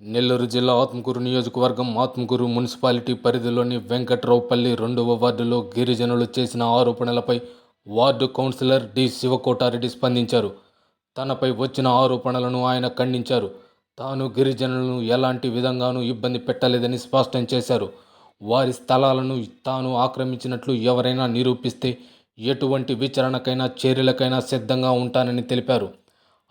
నెల్లూరు జిల్లా ఆత్మకూరు నియోజకవర్గం ఆత్మకూరు మున్సిపాలిటీ పరిధిలోని వెంకట్రావుపల్లి 2వ వార్డులో గిరిజనులు చేసిన ఆరోపణలపై వార్డు కౌన్సిలర్ డి శివకోటారెడ్డి స్పందించారు. తనపై వచ్చిన ఆరోపణలను ఆయన ఖండించారు. తాను గిరిజనులను ఎలాంటి విధంగానూ ఇబ్బంది పెట్టలేదని స్పష్టం చేశారు. వారి స్థలాలను తాను ఆక్రమించినట్లు ఎవరైనా నిరూపిస్తే ఎటువంటి విచారణకైనా చర్యలకైనా సిద్ధంగా ఉంటానని తెలిపారు.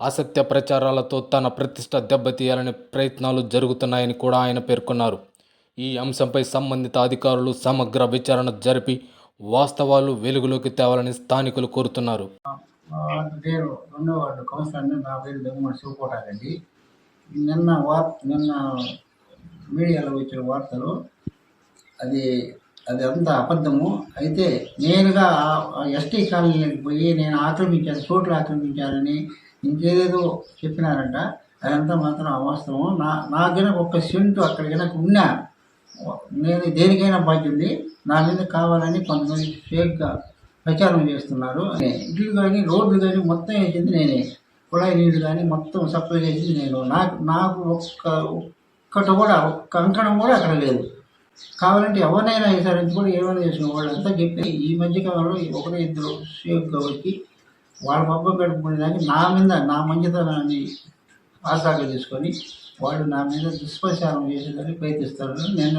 అసత్య ప్రచారాలతో తన ప్రతిష్ట దెబ్బతీయాలనే ప్రయత్నాలు జరుగుతున్నాయని కూడా ఆయన పేర్కొన్నారు. ఈ అంశంపై సంబంధిత అధికారులు సమగ్ర విచారణ జరిపి వాస్తవాలు వెలుగులోకి తేవాలని స్థానికులు కోరుతున్నారు. నేను 2వ వార్డు కౌన్సిలర్ని. నా పేరు దగ్గుమడి శివకోటారెడ్డి. నిన్న మీడియాలో వచ్చిన వార్తలు అది అంతా అబద్ధము. అయితే నేనుగా ఎస్టీ కాలనీకి పోయి నేను ఆక్రమించాను, చోట్లు ఆక్రమించాలని ఇంకేదేదో చెప్పినారంట. అదంతా మాత్రం అవాస్తవం. నాకైనా ఒక్క సెంటు అక్కడ కనుక ఉన్నా నేను దేనికైనా బాధ్యుంది. నా మీద కావాలని కొంతమంది ఫేక్గా ప్రచారం చేస్తున్నారు. ఇల్లు కానీ రోడ్లు కానీ మొత్తం వేసింది నేనే. కుళాయి నీళ్ళు కానీ మొత్తం సప్లై చేసింది నేను. నాకు ఒక్కటి కూడా ఒక్క అంకణం కూడా అక్కడ లేదు. కావాలంటే ఎవరినైనా వేసారని కూడా ఏమైనా చేసిన వాళ్ళంతా చెప్పి ఈ మధ్యకాలంలో ఒకరు ఇద్దరు సేఫ్గా వచ్చి వాళ్ళ పబ్బం గడుపుకునే దానికి నా మీద నా మంచితనాన్ని ఆశాగా తీసుకొని వాళ్ళు నా మీద దుష్ప్రచారం చేసేదానికి ప్రయత్నిస్తారు. నేను